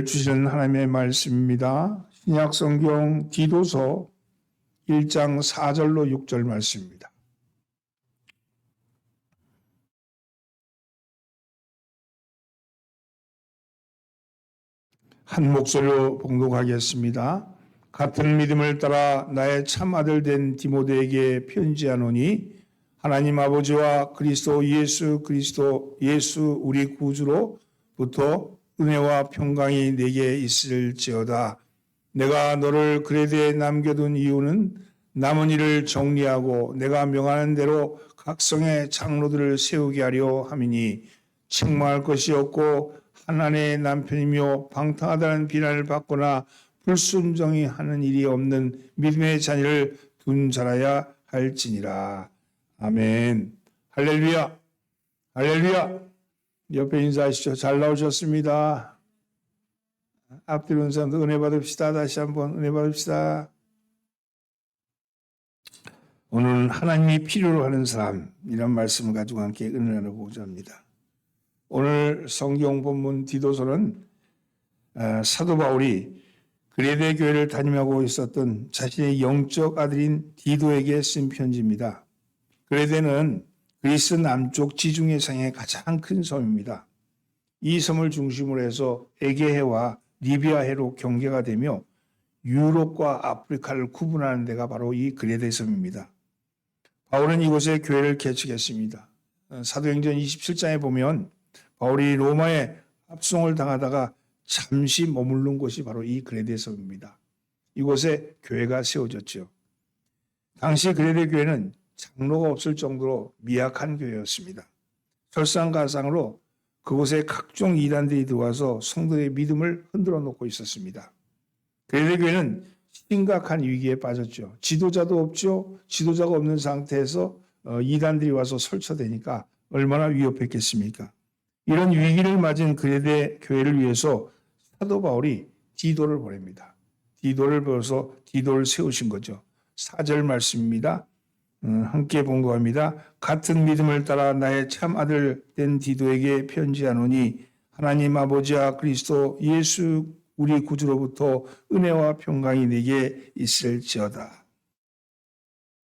주시는 하나님의 말씀입니다. 신약 성경 디도서 1장 4절로 6절 말씀입니다. 한 목소리로 봉독하겠습니다. 같은 믿음을 따라 나의 참아들 된 디모데에게 편지하노니 하나님 아버지와 그리스도 예수 우리 구주로부터 은혜와 평강이 내게 있을지어다. 내가 너를 그레데에 남겨둔 이유는 남은 일을 정리하고 내가 명하는 대로 각성의 장로들을 세우게 하려 함이니 책망할 것이 없고 한 아내의 남편이며 방탕하다는 비난을 받거나 불순종이 하는 일이 없는 믿음의 자녀를 둔 자라야 할지니라. 아멘. 할렐루야. 할렐루야. 옆에 인사하시죠. 잘 나오셨습니다. 앞뒤로 온 사람도 은혜 받읍시다. 다시 한번 은혜 받읍시다. 오늘은 하나님이 필요로 하는 사람, 이런 말씀을 가지고 함께 은혜를 나누고자 합니다. 오늘 성경 본문 디도서는 사도 바울이 그레데 교회를 담임하고 있었던 자신의 영적 아들인 디도에게 쓴 편지입니다. 그레데는 그리스 남쪽 지중해상의 가장 큰 섬입니다. 이 섬을 중심으로 해서 에게해와 리비아해로 경계가 되며 유럽과 아프리카를 구분하는 데가 바로 이 그레데 섬입니다. 바울은 이곳에 교회를 개척했습니다. 사도행전 27장에 보면 바울이 로마에 합송을 당하다가 잠시 머무른 곳이 바로 이 그레데 섬입니다. 이곳에 교회가 세워졌죠. 당시 그레데 교회는 장로가 없을 정도로 미약한 교회였습니다. 설상가상으로 그곳에 각종 이단들이 들어와서 성도의 믿음을 흔들어 놓고 있었습니다. 그레데 교회는 심각한 위기에 빠졌죠. 지도자도 없죠. 지도자가 없는 상태에서 이단들이 와서 설쳐대니까 얼마나 위협했겠습니까? 이런 위기를 맞은 그레데 교회를 위해서 사도 바울이 디도를 보냅니다. 디도를 보내서 디도를 세우신 거죠. 4절 말씀입니다. 함께 봉독합니다. 같은 믿음을 따라 나의 참 아들 된 디도에게 편지하노니 하나님 아버지와 그리스도 예수 우리 구주로부터 은혜와 평강이 내게 있을지어다.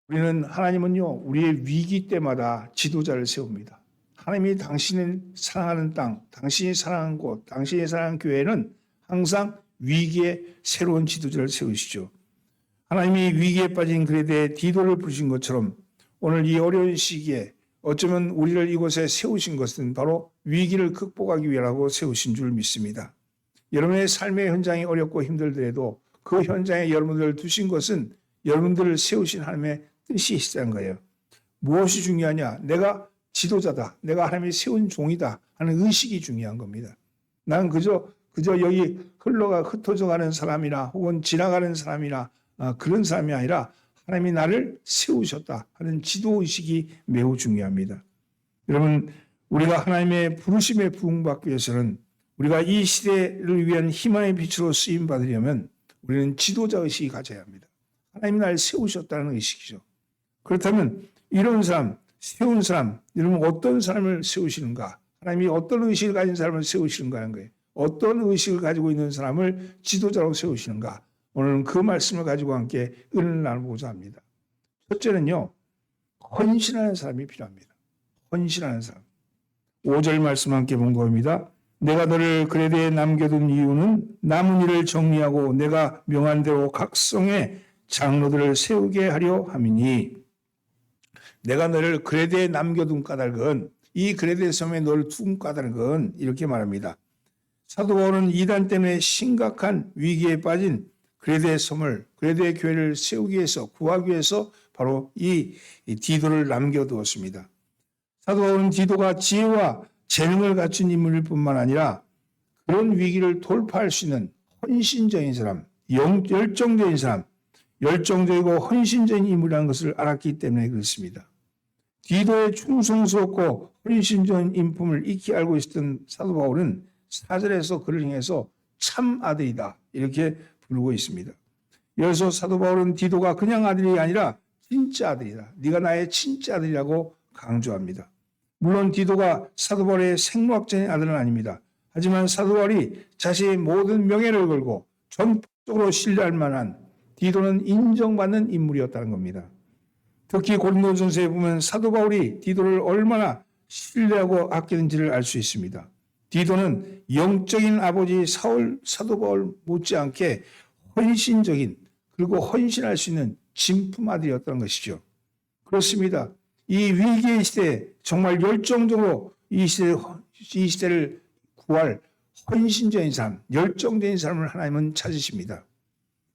우리는 하나님은요, 우리의 위기 때마다 지도자를 세웁니다. 하나님이 당신을 사랑하는 땅, 당신이 사랑하는 곳, 당신이 사랑하는 교회는 항상 위기에 새로운 지도자를 세우시죠. 하나님이 위기에 빠진 그레데 디도를 부르신 것처럼 오늘 이 어려운 시기에 어쩌면 우리를 이곳에 세우신 것은 바로 위기를 극복하기 위하라고 세우신 줄 믿습니다. 여러분의 삶의 현장이 어렵고 힘들더라도 그 현장에 여러분들을 두신 것은 여러분들을 세우신 하나님의 뜻이 있다는 거예요. 무엇이 중요하냐? 내가 지도자다. 내가 하나님이 세운 종이다 하는 의식이 중요한 겁니다. 나는 그저 여기 흩어져 가는 사람이나 혹은 지나가는 사람이나 그런 사람이 아니라 하나님이 나를 세우셨다 하는 지도의식이 매우 중요합니다. 여러분, 우리가 하나님의 부르심에 부응받기 위해서는 우리가 이 시대를 위한 희망의 빛으로 쓰임받으려면 우리는 지도자의식이 가져야 합니다. 하나님이 나를 세우셨다는 의식이죠. 그렇다면 이런 사람, 세운 사람, 여러분 어떤 사람을 세우시는가? 하나님이 어떤 의식을 가진 사람을 세우시는가 하는 거예요. 어떤 의식을 가지고 있는 사람을 지도자로 세우시는가? 오늘은 그 말씀을 가지고 함께 은혜를 나누고자 합니다. 첫째는요, 헌신하는 사람이 필요합니다. 헌신하는 사람. 5절 말씀 함께 봉독합니다. 내가 너를 그레데에 남겨둔 이유는 남은 일을 정리하고 내가 명한 대로 각성의 장로들을 세우게 하려 함이니 내가 너를 그레데에 남겨둔 까닭은 이 그레데 섬에 너를 둔 까닭은 이렇게 말합니다. 사도 바울은 이단 때문에 심각한 위기에 빠진 그레데 섬을 그레데 교회를 세우기 위해서 구하기 위해서 바로 이 디도를 남겨두었습니다. 사도 바울은 디도가 지혜와 재능을 갖춘 인물일 뿐만 아니라 그런 위기를 돌파할 수 있는 헌신적인 사람, 열정적인 사람, 열정적이고 헌신적인 인물이라는 것을 알았기 때문에 그렇습니다. 디도의 충성스럽고 헌신적인 인품을 익히 알고 있었던 사도 바울은 4절에서 그를 향해서 참 아들이다 이렇게 부르고 있습니다. 여기서 사도 바울은 디도가 그냥 아들이 아니라 진짜 아들이다. 네가 나의 진짜 아들이라고 강조합니다. 물론 디도가 사도 바울의 생로학적인 아들은 아닙니다. 하지만 사도 바울이 자신의 모든 명예를 걸고 전폭적으로 신뢰할 만한 디도는 인정받는 인물이었다는 겁니다. 특히 고린도전서에 보면 사도 바울이 디도를 얼마나 신뢰하고 아끼는지를 알 수 있습니다. 디도는 영적인 아버지 사도 바울 못지않게 헌신적인 그리고 헌신할 수 있는 진품 아들이었다는 것이죠. 그렇습니다. 이 위기의 시대에 정말 열정적으로 이 시대를 구할 헌신적인 사람, 열정적인 사람을 하나님은 찾으십니다.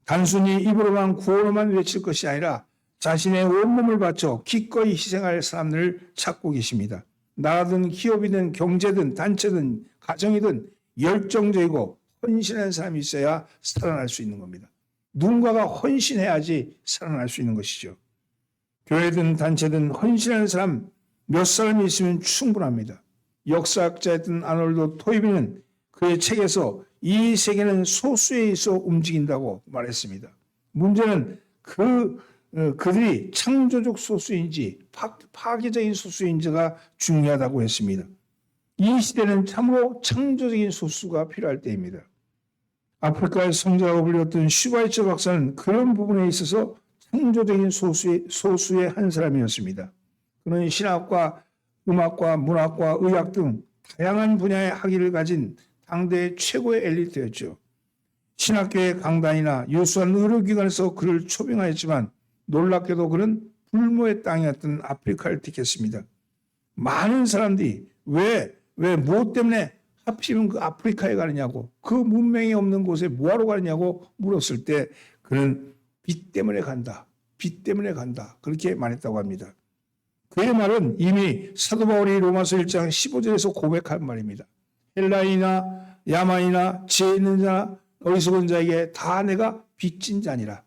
단순히 입으로만 구호로만 외칠 것이 아니라 자신의 온몸을 바쳐 기꺼이 희생할 사람들을 찾고 계십니다. 나라든 기업이든 경제든 단체든 가정이든 열정적이고 헌신한 사람이 있어야 살아날 수 있는 겁니다. 누군가가 헌신해야지 살아날 수 있는 것이죠. 교회든 단체든 헌신하는 사람 몇 사람이 있으면 충분합니다. 역사학자였던 아놀드 토이비는 그의 책에서 이 세계는 소수에 있어 움직인다고 말했습니다. 문제는 그들이 창조적 소수인지 파괴적인 소수인지가 중요하다고 했습니다. 이 시대는 참으로 창조적인 소수가 필요할 때입니다. 아프리카의 성자라고 불렸던 슈바이처 박사는 그런 부분에 있어서 창조적인 소수의 한 사람이었습니다. 그는 신학과 음악과 문학과 의학 등 다양한 분야의 학위를 가진 당대의 최고의 엘리트였죠. 신학교의 강단이나 유수한 의료기관에서 그를 초빙하였지만 놀랍게도 그는 불모의 땅이었던 아프리카를 택했습니다. 많은 사람들이 왜 무엇 때문에 하필이면 그 아프리카에 가느냐고, 그 문명이 없는 곳에 뭐하러 가느냐고 물었을 때 그는 빛 때문에 간다. 빛 때문에 간다. 그렇게 말했다고 합니다. 그의 말은 이미 사도 바울이 로마서 1장 15절에서 고백한 말입니다. 헬라인이나 야만이나 지혜 있는 자나 어리석은 자에게 다 내가 빚진 자니라.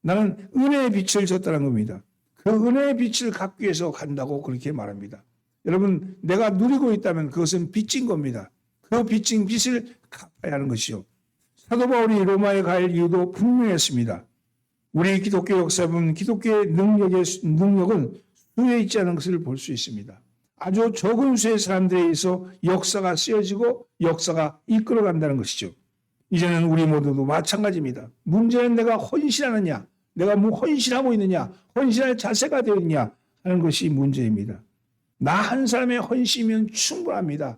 나는 은혜의 빛을 줬다는 겁니다. 그 은혜의 빛을 갖기 위해서 간다고 그렇게 말합니다. 여러분, 내가 누리고 있다면 그것은 빚진 겁니다. 그 빚진 빚을 갚아야 하는 것이요. 사도 바울이 로마에 갈 이유도 분명했습니다. 우리 기독교 역사에 보면 기독교의 능력은 수에 있지 않은 것을 볼 수 있습니다. 아주 적은 수의 사람들에 의해서 역사가 쓰여지고 역사가 이끌어간다는 것이죠. 이제는 우리 모두도 마찬가지입니다. 문제는 내가 헌신하느냐, 내가 뭐 헌신하고 있느냐, 헌신할 자세가 되어 있느냐 하는 것이 문제입니다. 나 한 사람의 헌신이면 충분합니다.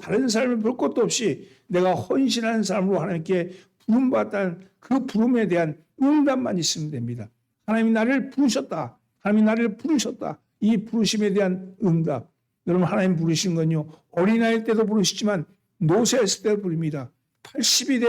다른 사람을 볼 것도 없이 내가 헌신하는 사람으로 하나님께 부름받았다는 그 부름에 대한 응답만 있으면 됩니다. 하나님이 나를 부르셨다. 하나님이 나를 부르셨다. 이 부르심에 대한 응답. 여러분, 하나님 부르신 건요, 어린아이 때도 부르시지만 노쇠했을 때도 부릅니다. 80이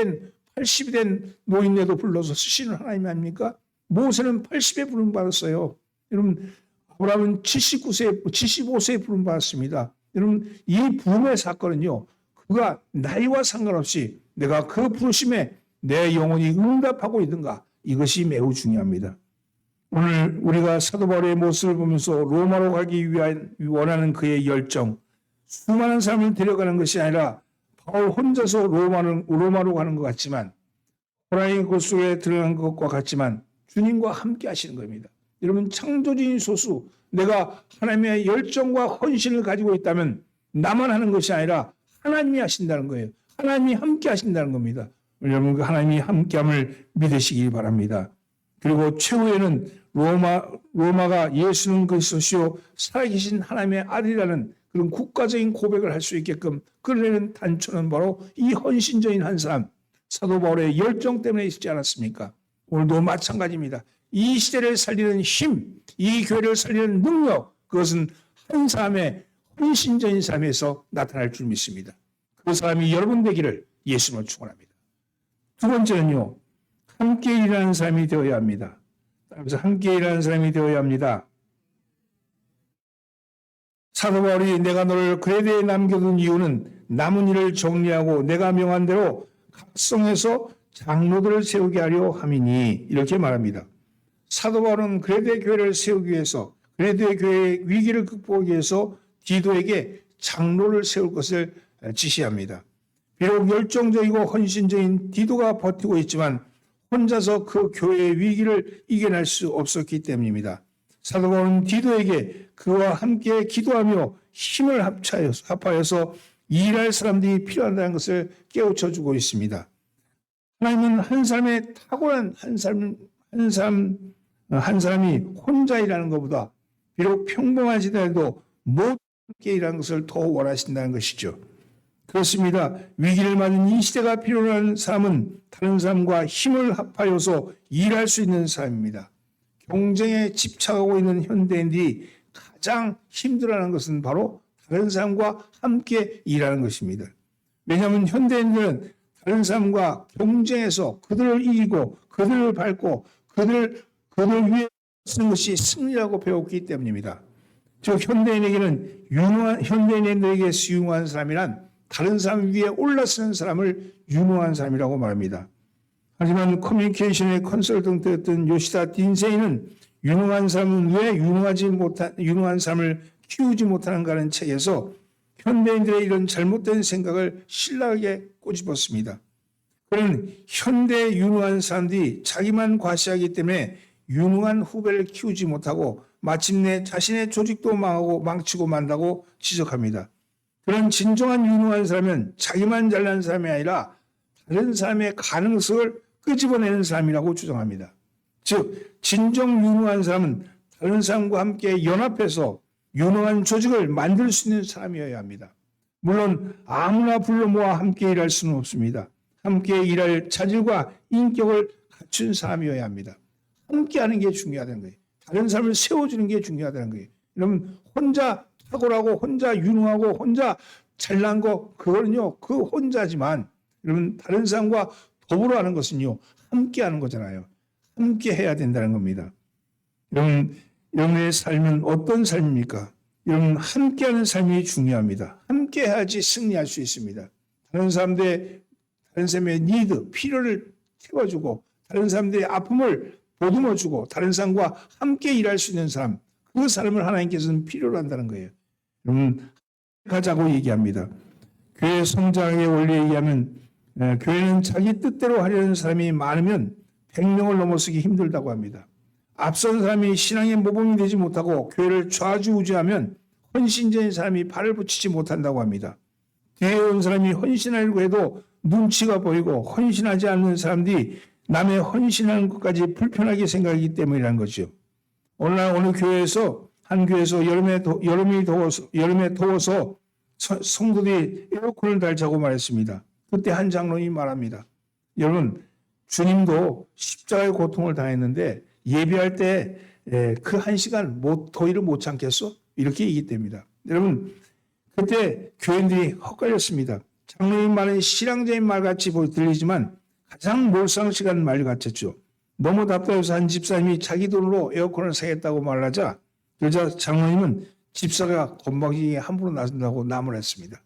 된 노인네도 불러서 쓰시는 하나님 아닙니까? 모세는 80에 부름받았어요. 여러분, 아브라함은 75세에 부름받았습니다. 여러분, 이 부름의 사건은요, 그가 나이와 상관없이 내가 그 부르심에 내 영혼이 응답하고 있는가, 이것이 매우 중요합니다. 오늘 우리가 사도 바울의 모습을 보면서 로마로 가기 원하는 그의 열정, 수많은 사람을 데려가는 것이 아니라 바울 혼자서 로마로 가는 것 같지만, 호랑이 굴 속에 들어간 것과 같지만 주님과 함께 하시는 겁니다. 여러분, 창조적인 소수, 내가 하나님의 열정과 헌신을 가지고 있다면 나만 하는 것이 아니라 하나님이 하신다는 거예요. 하나님이 함께 하신다는 겁니다. 여러분, 그 하나님이 함께함을 믿으시기 바랍니다. 그리고 최후에는 로마가 예수는 그리스도시요 살아계신 하나님의 아들이라는 그런 국가적인 고백을 할 수 있게끔 끌어내는 단초는 바로 이 헌신적인 한 사람, 사도 바울의 열정 때문에 있지 않았습니까? 오늘도 마찬가지입니다. 이 시대를 살리는 힘, 이 교회를 살리는 능력, 그것은 한 사람의 헌신적인 삶에서 나타날 줄 믿습니다. 그 사람이 여러분 되기를 예수님을 축원합니다. 두 번째는요, 함께 일하는 사람이 되어야 합니다. 그래서 함께 일하는 사람이 되어야 합니다. 사도 바울이 내가 너를 그레데에 남겨둔 이유는 남은 일을 정리하고 내가 명한 대로 각성해서 장로들을 세우게 하려 함이니, 이렇게 말합니다. 사도 바울은 그레데 교회를 세우기 위해서, 그레데 교회의 위기를 극복하기 위해서 디도에게 장로를 세울 것을 지시합니다. 비록 열정적이고 헌신적인 디도가 버티고 있지만 혼자서 그 교회의 위기를 이겨낼 수 없었기 때문입니다. 사도 바울은 디도에게 그와 함께 기도하며 힘을 합하여서 일할 사람들이 필요하다는 것을 깨우쳐주고 있습니다. 하나님은 한 사람의 탁월한 한 사람이 혼자 일하는 것보다 비록 평범하지더라도 모두 함께 일하는 것을 더 원하신다는 것이죠. 그렇습니다. 위기를 맞은 이 시대가 필요로 하는 사람은 다른 사람과 힘을 합하여서 일할 수 있는 사람입니다. 경쟁에 집착하고 있는 현대인들이 가장 힘들어하는 것은 바로 다른 사람과 함께 일하는 것입니다. 왜냐하면 현대인들은 다른 사람과 경쟁해서 그들을 이기고 그들을 밟고 그들을 위해 쓰는 것이 승리라고 배웠기 때문입니다. 즉 현대인에게 유능한 사람이란 다른 사람 위에 올라서는 사람을 유능한 사람이라고 말합니다. 하지만 커뮤니케이션의 컨설턴트였던 요시다 딘세이는 유능한 사람은 왜 유능한 사람을 키우지 못하는가는 책에서 현대인들의 이런 잘못된 생각을 신랄하게 꼬집었습니다. 그는 현대 유능한 사람들이 자기만 과시하기 때문에 유능한 후배를 키우지 못하고 마침내 자신의 조직도 망치고 만다고 지적합니다. 그런 진정한 유능한 사람은 자기만 잘난 사람이 아니라 다른 사람의 가능성을 끄집어내는 사람이라고 주장합니다. 즉 진정 유능한 사람은 다른 사람과 함께 연합해서 유능한 조직을 만들 수 있는 사람이어야 합니다. 물론 아무나 불러 모아 함께 일할 수는 없습니다. 함께 일할 자질과 인격을 갖춘 사람이어야 합니다. 함께 하는 게 중요하다는 거예요. 다른 사람을 세워주는 게 중요하다는 거예요. 여러분 혼자 탁월하고 혼자 유능하고 혼자 잘난 거 그거는요 그 혼자지만 여러분 다른 사람과 더불어 하는 것은요 함께 하는 거잖아요. 함께 해야 된다는 겁니다. 여러분의 삶은 어떤 삶입니까? 여러분 함께하는 삶이 중요합니다. 함께 해야지 승리할 수 있습니다. 다른 사람의 니드, 필요를 채워주고 다른 사람들의 아픔을 보듬어주고 다른 사람과 함께 일할 수 있는 사람, 그 사람을 하나님께서는 필요로 한다는 거예요. 여러분 가자고 얘기합니다. 교회 성장의 원리에 의하면 교회는 자기 뜻대로 하려는 사람이 많으면 100명을 넘어서기 힘들다고 합니다. 앞선 사람이 신앙의 모범이 되지 못하고 교회를 좌지우지하면 헌신적인 사람이 발을 붙이지 못한다고 합니다. 뒤에 온 사람이 헌신하려고 해도 눈치가 보이고 헌신하지 않는 사람들이 남의 헌신하는 것까지 불편하게 생각하기 때문이라는 거죠. 오늘날 어느 교회에서 한 교회에서 여름에 더워서 성도들이 에어컨을 달자고 말했습니다. 그때 한 장로님이 말합니다. 여러분 주님도 십자가의 고통을 당했는데 예배할 때 그 한 시간 더위를 못 참겠어? 이렇게 얘기됩니다. 여러분 그때 교인들이 헛갈렸습니다. 장로님 말은 신앙적인 말같이 들리지만 가장 몰상식한 말 같았죠. 너무 답답해서 한 집사님이 자기 돈으로 에어컨을 사겠다고 말하자 그러자 장로님은 집사가 건방지게 함부로 나선다고 나무랬습니다.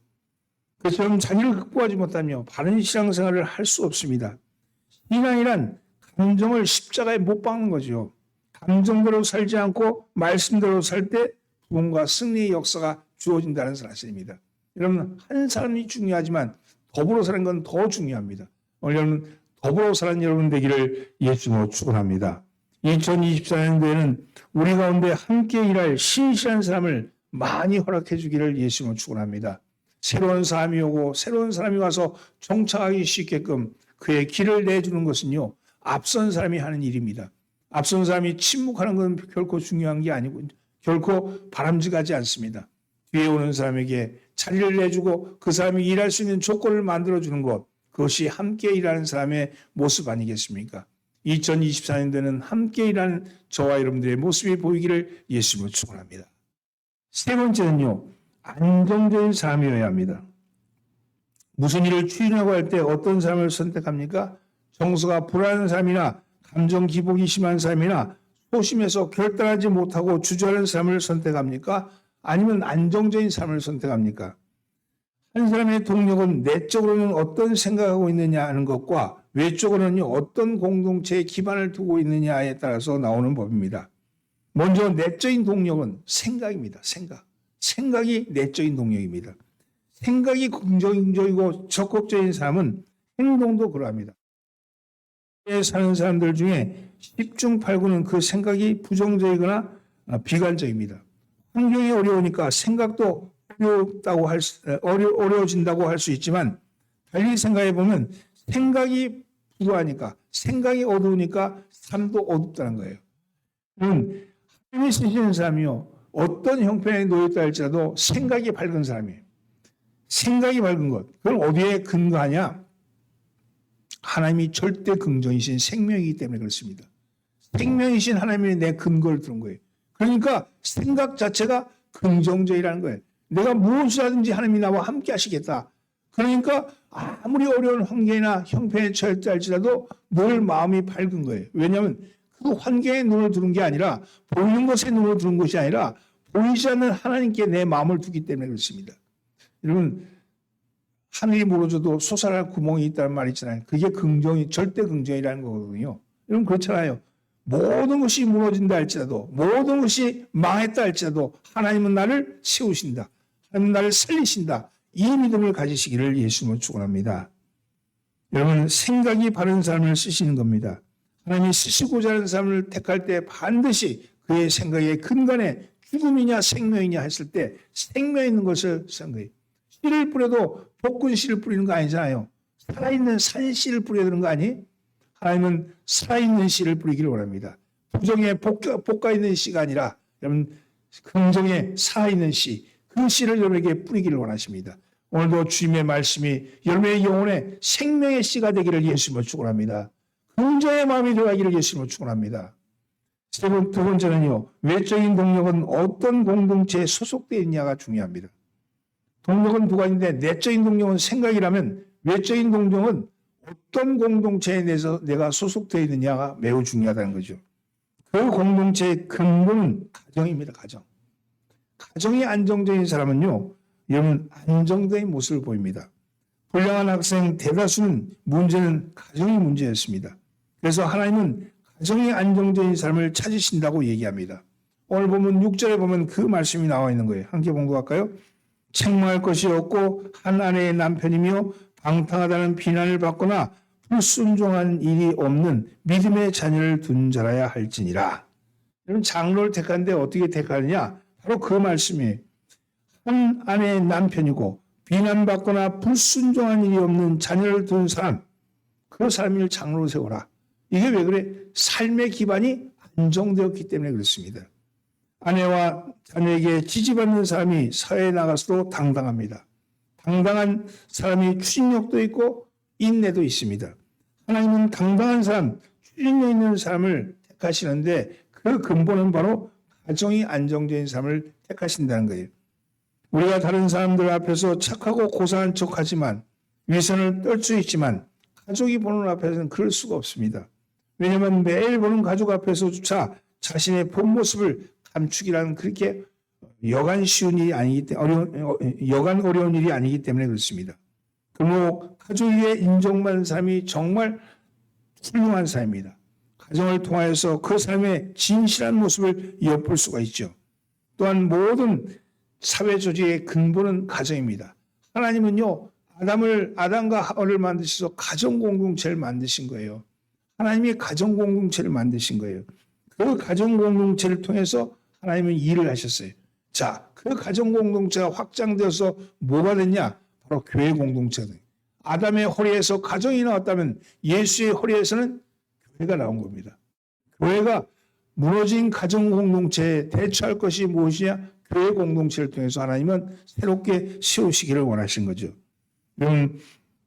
그처럼 자기를 극복하지 못하며 바른 신앙생활을 할 수 없습니다. 신앙이란 감정을 십자가에 못 박는 거죠. 감정대로 살지 않고 말씀대로 살 때 부흥과 승리의 역사가 주어진다는 사실입니다. 여러분 한 사람이 중요하지만 더불어 사는 건 더 중요합니다. 여러분 더불어 사는 여러분 되기를 예수님으로 축원합니다. 2024년도에는 우리 가운데 함께 일할 신실한 사람을 많이 허락해 주기를 예수님으로 축원합니다. 새로운 사람이 오고 새로운 사람이 와서 정착하기 쉽게끔 그의 길을 내주는 것은요 앞선 사람이 하는 일입니다. 앞선 사람이 침묵하는 건 결코 중요한 게 아니고 결코 바람직하지 않습니다. 뒤에 오는 사람에게 자리를 내주고 그 사람이 일할 수 있는 조건을 만들어주는 것, 그것이 함께 일하는 사람의 모습 아니겠습니까? 2024년도에는 함께 일하는 저와 여러분들의 모습이 보이기를 예수님으로 축원합니다. 세 번째는요, 안정적인 사람이어야 합니다. 무슨 일을 추진하고 할 때 어떤 사람을 선택합니까? 정서가 불안한 사람이나 감정 기복이 심한 사람이나 소심해서 결단하지 못하고 주저하는 사람을 선택합니까? 아니면 안정적인 사람을 선택합니까? 한 사람의 동력은 내적으로는 어떤 생각하고 있느냐 하는 것과 외적으로는 어떤 공동체에 기반을 두고 있느냐에 따라서 나오는 법입니다. 먼저 내적인 동력은 생각입니다. 생각이 내적인 동력입니다. 생각이 긍정적이고 적극적인 사람은 행동도 그러합니다. 사는 사람들 중에 10중 8구는 그 생각이 부정적이거나 비관적입니다. 환경이 어려우니까 생각도 어려워진다고 할 수 있지만 달리 생각해 보면 생각이 부족하니까 생각이 어두우니까 삶도 어둡다는 거예요. 하나님이 쓰시는 사람이요 어떤 형편에 놓였다 할지라도 생각이 밝은 사람이에요. 생각이 밝은 것 그건 어디에 근거하냐? 하나님이 절대 긍정이신 생명이기 때문에 그렇습니다. 생명이신 하나님이 내 근거를 두는 거예요. 그러니까 생각 자체가 긍정적이라는 거예요. 내가 무엇을 하든지 하나님이 나와 함께 하시겠다. 그러니까 아무리 어려운 환경이나 형편에 처했다 할지라도 늘 마음이 밝은 거예요. 왜냐하면 그 환경에 눈을 두는 게 아니라 보이는 것에 눈을 두는 것이 아니라 보이지 않는 하나님께 내 마음을 두기 때문에 그렇습니다. 여러분 하늘이 무너져도 솟아날 구멍이 있다는 말이 있잖아요. 그게 긍정이 절대 긍정이라는 거거든요. 여러분 그렇잖아요. 모든 것이 무너진다 할지라도 모든 것이 망했다 할지라도 하나님은 나를 세우신다. 하나님은 나를 살리신다. 이 믿음을 가지시기를 예수님으로 축원합니다. 여러분 생각이 바른 사람을 쓰시는 겁니다. 하나님이 쓰시고자 하는 사람을 택할 때 반드시 그의 생각의 근간에 죽음이냐 생명이냐 했을 때 생명 있는 것을 쓴 거예요. 씨를 뿌려도 볶은 씨를 뿌리는 거 아니잖아요. 살아있는 산 씨를 뿌려야 되는 거 아니? 하나님은 살아있는 씨를 뿌리기를 원합니다. 부정에 볶아 있는 씨가 아니라 여러분 긍정에 살아있는 씨, 그 씨를 여러분에게 뿌리기를 원하십니다. 오늘도 주님의 말씀이 여러분의 영혼에 생명의 씨가 되기를 예수님으로 축원합니다. 긍정의 마음이 되어가기를 예수님으로 축원합니다. 두 번째는요. 외적인 동력은 어떤 공동체에 소속되어 있냐가 중요합니다. 동력은 두 가지인데 내적인 동력은 생각이라면 외적인 동력은 어떤 공동체에 대해서 내가 소속되어 있느냐가 매우 중요하다는 거죠. 그 공동체의 근본은 가정입니다. 가정. 가정이 안정적인 사람은요. 여러분 안정된 모습을 보입니다. 불량한 학생 대다수는 문제는 가정이 문제였습니다. 그래서 하나님은 가정이 안정적인 삶을 찾으신다고 얘기합니다. 오늘 보면 6절에 보면 그 말씀이 나와 있는 거예요. 함께 봉독할까요? 책망할 것이 없고 한 아내의 남편이며 방탕하다는 비난을 받거나 불순종한 일이 없는 믿음의 자녀를 둔 자라야 할지니라. 여러분 장로를 택하는데 어떻게 택하느냐? 바로 그 말씀이에요. 한 아내의 남편이고 비난받거나 불순종한 일이 없는 자녀를 둔 사람, 그 사람을 장로로 세워라. 이게 왜 그래? 삶의 기반이 안정되었기 때문에 그렇습니다. 아내와 자녀에게 지지받는 사람이 사회에 나가서도 당당합니다. 당당한 사람이 추진력도 있고 인내도 있습니다. 하나님은 당당한 사람, 추진력 있는 사람을 택하시는데 그 근본은 바로 가정이 안정적인 사람을 택하신다는 거예요. 우리가 다른 사람들 앞에서 착하고 고상한 척하지만 위선을 떨 수 있지만 가족이 보는 앞에서는 그럴 수가 없습니다. 왜냐하면 매일 보는 가족 앞에서조차 자신의 본 모습을 감추기라는 그렇게 여간 쉬운 일이 아니기 때문에 여간 어려운 일이 아니기 때문에 그렇습니다. 그리고 가족 위에 인정받는 사람이 정말 훌륭한 사람입니다. 가정을 통하여서 그 사람의 진실한 모습을 엿볼 수가 있죠. 또한 모든 사회 조직의 근본은 가정입니다. 하나님은요 아담과 하와를 만드셔서 가정 공동체를 만드신 거예요. 하나님이 가정 공동체를 만드신 거예요. 그 가정 공동체를 통해서 하나님은 일을 하셨어요. 자, 그 가정 공동체가 확장되어서 뭐가 됐냐? 바로 교회 공동체가 돼요. 아담의 허리에서 가정이 나왔다면 예수의 허리에서는 교회가 나온 겁니다. 교회가 무너진 가정 공동체에 대처할 것이 무엇이냐? 교회 공동체를 통해서 하나님은 새롭게 세우시기를 원하신 거죠. 여러분,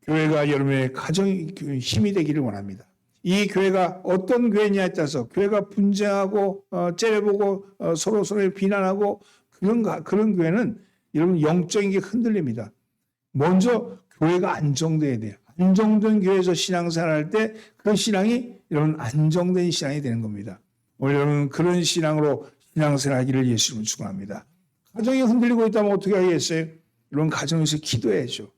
교회가 여러분의 가정의 힘이 되기를 원합니다. 이 교회가 어떤 교회냐에 따라서 교회가 분쟁하고 째려보고 서로 비난하고 그런 교회는 여러분 영적인 게 흔들립니다. 먼저 교회가 안정돼야 돼요. 안정된 교회에서 신앙생활할 때 그 신앙이 여러분 안정된 신앙이 되는 겁니다. 오늘 여러분 그런 신앙으로 신앙생활하기를 예수님을 축원합니다. 가정이 흔들리고 있다면 어떻게 하겠어요? 여러분 가정에서 기도해야죠.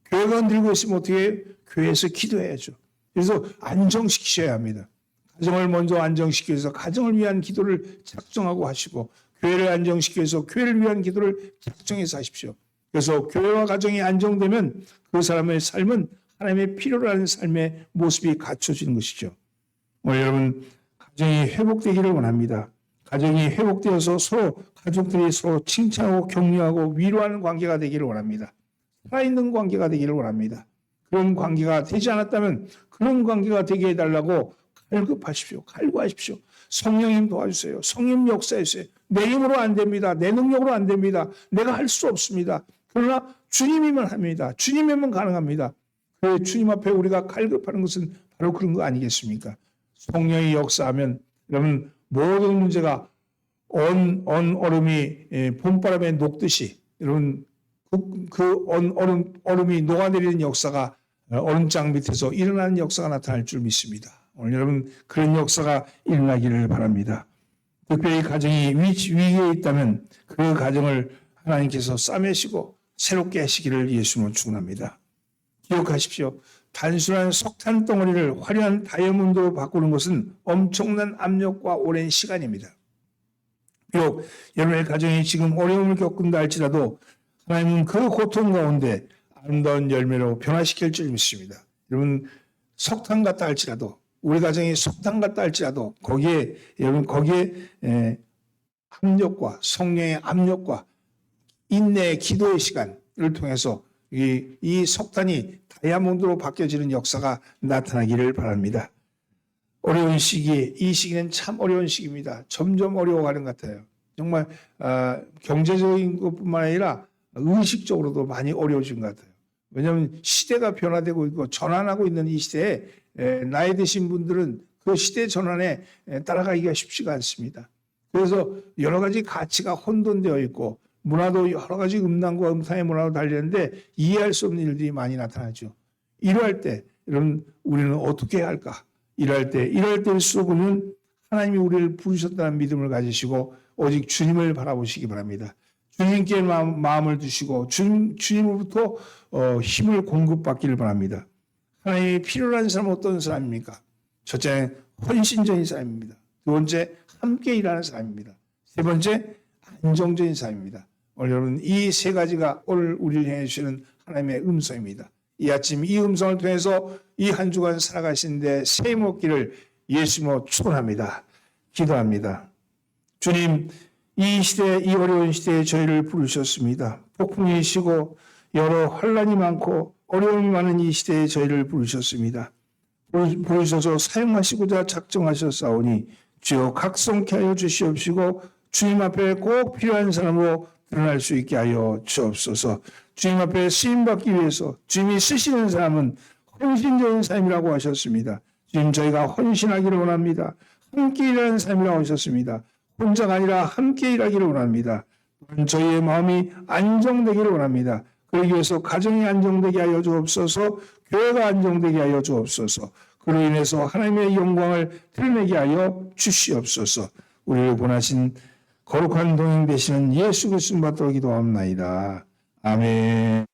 교회가 흔들리고 있으면 어떻게 해요? 교회에서 기도해야죠. 그래서 안정시키셔야 합니다. 가정을 먼저 안정시키기 위해서 가정을 위한 기도를 작정하고 하시고 교회를 안정시키기 위해서 교회를 위한 기도를 작정해서 하십시오. 그래서 교회와 가정이 안정되면 그 사람의 삶은 하나님의 필요로 하는 삶의 모습이 갖춰지는 것이죠. 오늘 여러분 가정이 회복되기를 원합니다. 가정이 회복되어서 서로 가족들이 서로 칭찬하고 격려하고 위로하는 관계가 되기를 원합니다. 살아있는 관계가 되기를 원합니다. 그런 관계가 되지 않았다면 그런 관계가 되게 해달라고 갈급하십시오. 갈구하십시오. 성령님 도와주세요. 성령 역사해 주세요. 내 힘으로 안 됩니다. 내 능력으로 안 됩니다. 내가 할 수 없습니다. 그러나 주님이면 합니다. 주님이면 가능합니다. 그 주님 앞에 우리가 갈급하는 것은 바로 그런 거 아니겠습니까? 성령이 역사하면 여러분 모든 문제가 얼음이 봄바람에 녹듯이 여러분 그 얼음이 녹아내리는 역사가 얼음장 밑에서 일어나는 역사가 나타날 줄 믿습니다. 오늘 여러분 그런 역사가 일어나기를 바랍니다. 특별히 가정이 위기에 있다면 그 가정을 하나님께서 싸매시고 새롭게 하시기를 예수님으로 축원합니다. 기억하십시오. 단순한 석탄 덩어리를 화려한 다이아몬드로 바꾸는 것은 엄청난 압력과 오랜 시간입니다. 비록 여러분의 가정이 지금 어려움을 겪는다 할지라도 하나님은 그 고통 가운데 아름다운 열매로 변화시킬 줄 믿습니다. 여러분 석탄 같다 할지라도 우리 가정이 석탄 같다 할지라도 거기에 압력과 성령의 압력과 인내의 기도의 시간을 통해서 이 석탄이 다이아몬드로 바뀌어지는 역사가 나타나기를 바랍니다. 어려운 시기, 이 시기는 참 어려운 시기입니다. 점점 어려워가는 것 같아요. 정말 경제적인 것뿐만 아니라 의식적으로도 많이 어려워진 것 같아요. 왜냐하면 시대가 변화되고 있고 전환하고 있는 이 시대에 나이 드신 분들은 그 시대 전환에 따라가기가 쉽지가 않습니다. 그래서 여러 가지 가치가 혼돈되어 있고 문화도 여러 가지 음란과 음탕의 문화로 달리는데 이해할 수 없는 일들이 많이 나타나죠. 이러할 때 여러분 우리는 어떻게 해야 할까? 이럴 때일수록은 하나님이 우리를 부르셨다는 믿음을 가지시고 오직 주님을 바라보시기 바랍니다. 주님께 마음을 두시고 주님으로부터 힘을 공급받기를 바랍니다. 하나님이 필요로 하는 사람은 어떤 사람입니까? 첫째, 헌신적인 사람입니다. 두 번째, 함께 일하는 사람입니다. 세 번째, 안정적인 사람입니다. 오늘 여러분 이 세 가지가 오늘 우리를 향해 주시는 하나님의 음성입니다. 이 아침 이 음성을 통해서 이 한 주간 살아가시는데 셈 얻기를 예수님으로 축원합니다. 기도합니다. 주님, 이 어려운 시대에 저희를 부르셨습니다. 폭풍이 시고 여러 환란이 많고 어려움이 많은 이 시대에 저희를 부르셨습니다. 부르셔서 사용하시고자 작정하셨사오니 주여 각성케 하여 주시옵시고 주님 앞에 꼭 필요한 사람으로 드러날 수 있게 하여 주옵소서. 주님 앞에 쓰임받기 위해서 주님이 쓰시는 사람은 헌신적인 삶이라고 하셨습니다. 주님 저희가 헌신하기를 원합니다. 함께 일하는 삶이라고 하셨습니다. 혼자가 아니라 함께 일하기를 원합니다. 저희의 마음이 안정되기를 원합니다. 그러기 위해서 가정이 안정되게 하여 주옵소서. 교회가 안정되게 하여 주옵소서. 그로 인해서 하나님의 영광을 드러내게 하여 주시옵소서. 우리를 보내신 거룩한 동행 되시는 예수 그리스도 받들어 기도합나이다. 아멘.